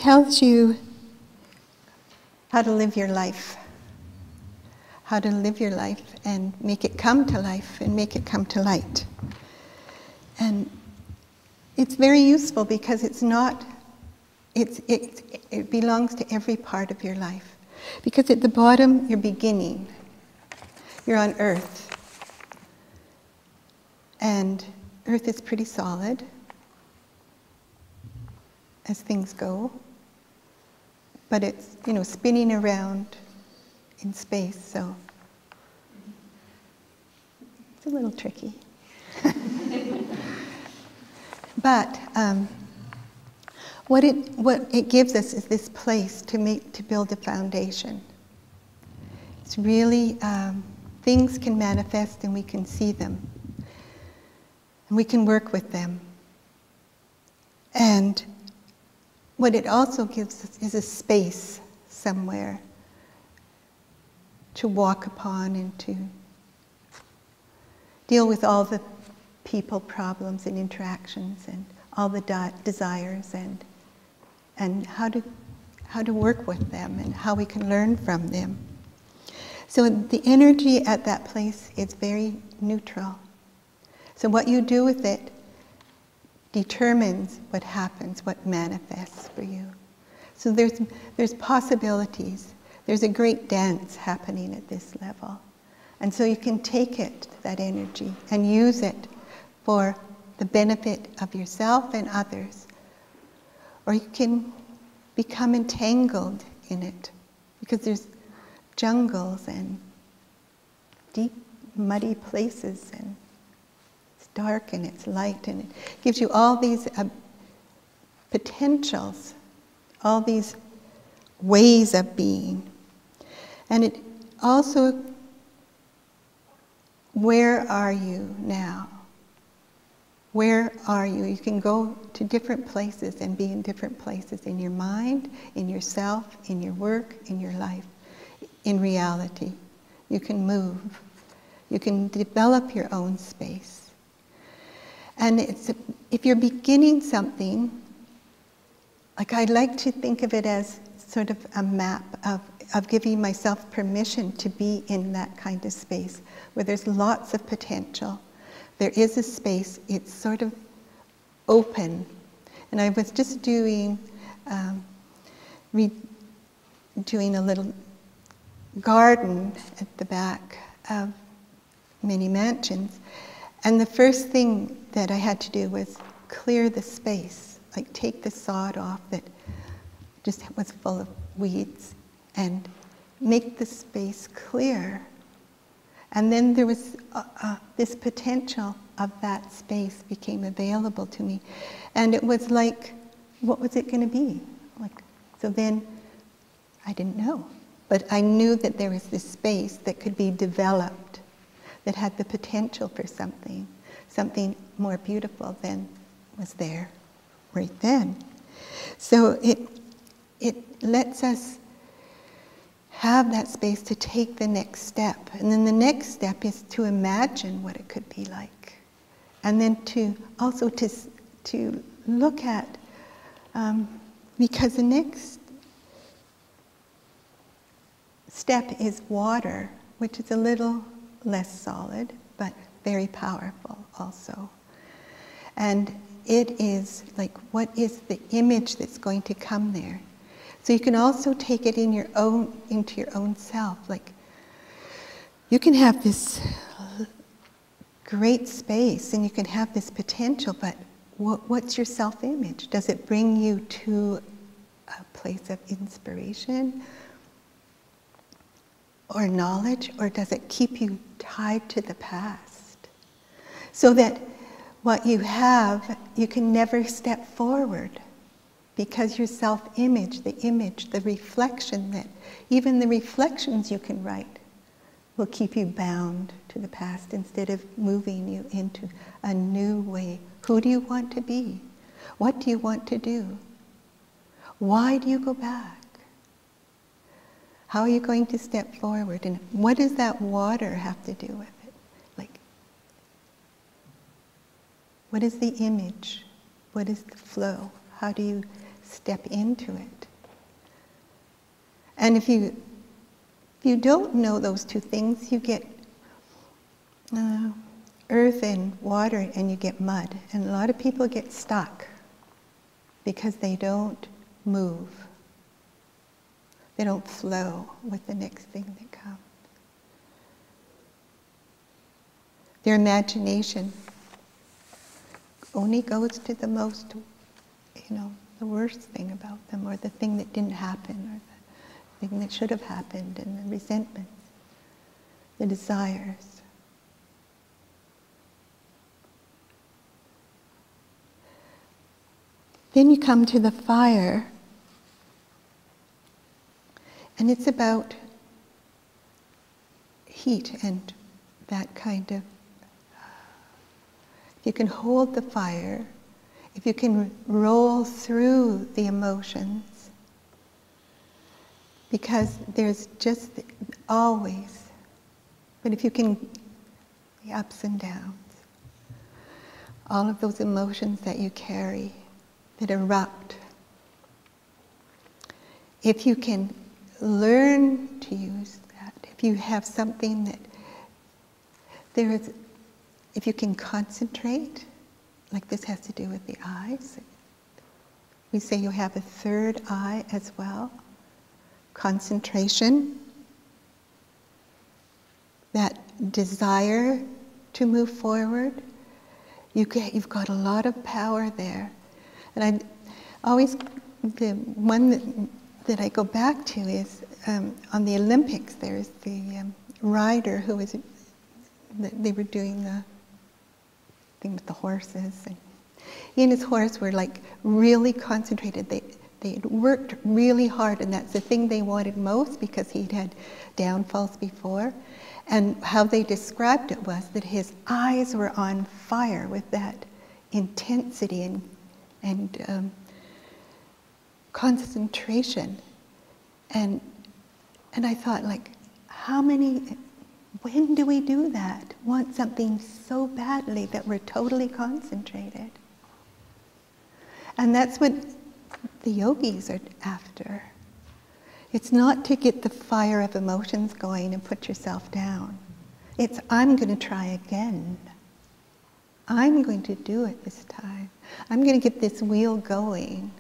tells you how to live your life. How to live your life and make it come to life and make it come to light. And it's very useful because it's not, it belongs to every part of your life. Because at the bottom, you're beginning. You're on Earth. And Earth is pretty solid as things go. But it's, spinning around in space, so it's a little tricky. But what it gives us is this place to build a foundation. It's really, things can manifest and we can see them. And we can work with them. And what it also gives us is a space somewhere to walk upon and to deal with all the people problems and interactions and all the desires and how to work with them and how we can learn from them. So the energy at that place is very neutral. So what you do with it determines what happens, what manifests for you. So there's possibilities. There's a great dance happening at this level. And so you can take it, that energy, and use it for the benefit of yourself and others. Or you can become entangled in it, because there's jungles and deep, muddy places, and it's dark and it's light, and it gives you all these potentials, all these ways of being. And it also, where are you now? Where are you? You can go to different places and be in different places in your mind, in yourself, in your work, in your life, in reality. You can move. You can develop your own space. And if you're beginning something, like I like to think of it as sort of a map of giving myself permission to be in that kind of space where there's lots of potential. There is a space, it's sort of open. And I was just doing a little garden at the back of many mansions. And the first thing that I had to do was clear the space, like take the sod off that just was full of weeds and make the space clear. And then there was this potential of that space became available to me. And it was like, what was it going to be? So then, I didn't know. But I knew that there was this space that could be developed, that had the potential for something more beautiful than was there right then. So it lets us have that space to take the next step. And then the next step is to imagine what it could be like. And then to look at, because the next step is water, which is a little less solid, but very powerful also. And it is like, what is the image that's going to come there? So you can also take it into your own self. Like, you can have this great space and you can have this potential, but what's your self-image? Does it bring you to a place of inspiration or knowledge, or does it keep you tied to the past? So that what you have, you can never step forward. Because your self-image, the reflection, that even the reflections you can write will keep you bound to the past instead of moving you into a new way. Who do you want to be? What do you want to do? Why do you go back? How are you going to step forward? And what does that water have to do with it? Like, what is the image? What is the flow? How do you step into it. And if you don't know those two things, you get earth and water and you get mud. And a lot of people get stuck because they don't move. They don't flow with the next thing that comes. Their imagination only goes to the most, the worst thing about them, or the thing that didn't happen, or the thing that should have happened, and the resentments, the desires. Then you come to the fire, and it's about heat and that kind of, if you can hold the fire, if you can roll through the emotions, because there's just always, but if you can, the ups and downs, all of those emotions that you carry, that erupt, if you can learn to use that, if you have something that if you can concentrate, like this has to do with the eyes. We say you have a third eye as well. Concentration, that desire to move forward. You've got a lot of power there. And the one that I go back to is on the Olympics, there's the rider who was, they were doing the thing with the horses, and he and his horse were like really concentrated. They had worked really hard, and that's the thing they wanted most, because he'd had downfalls before. And how they described it was that his eyes were on fire with that intensity and concentration. And I thought, like, when do we do that? Want something so badly that we're totally concentrated? And that's what the yogis are after. It's not to get the fire of emotions going and put yourself down. It's, I'm going to try again. I'm going to do it this time. I'm going to get this wheel going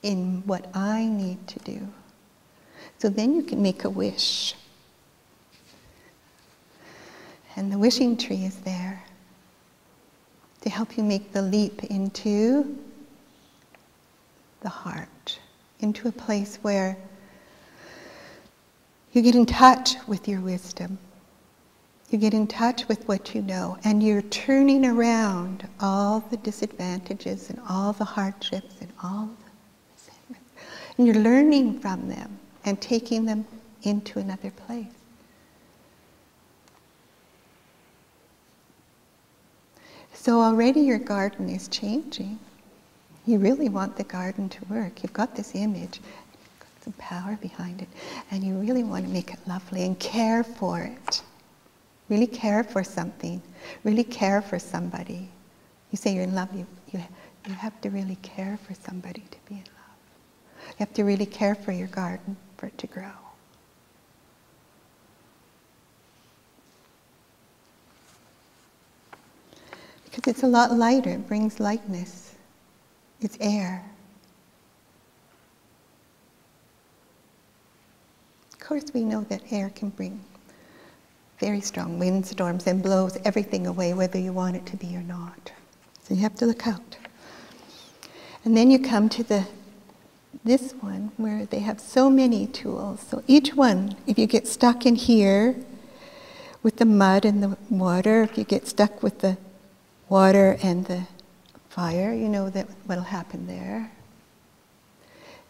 in what I need to do. So then you can make a wish. And the wishing tree is there to help you make the leap into the heart, into a place where you get in touch with your wisdom. You get in touch with what you know, and you're turning around all the disadvantages and all the hardships and all the resentments. And you're learning from them and taking them into another place. So already your garden is changing. You really want the garden to work. You've got this image, you've got some power behind it, and you really want to make it lovely and care for it. Really care for something. Really care for somebody. You say you're in love, you have to really care for somebody to be in love. You have to really care for your garden for it to grow. Because it's a lot lighter, it brings lightness. It's air. Of course, we know that air can bring very strong windstorms and blows everything away, whether you want it to be or not. So you have to look out. And then you come to this one where they have so many tools. So each one, if you get stuck in here with the mud and the water, if you get stuck with the water and the fire, you know that what'll happen there.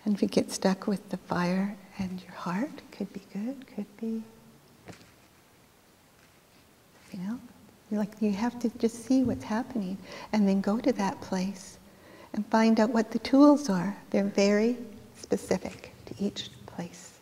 And if you get stuck with the fire and your heart, could be good, could be, you have to just see what's happening and then go to that place and find out what the tools are. They're very specific to each place.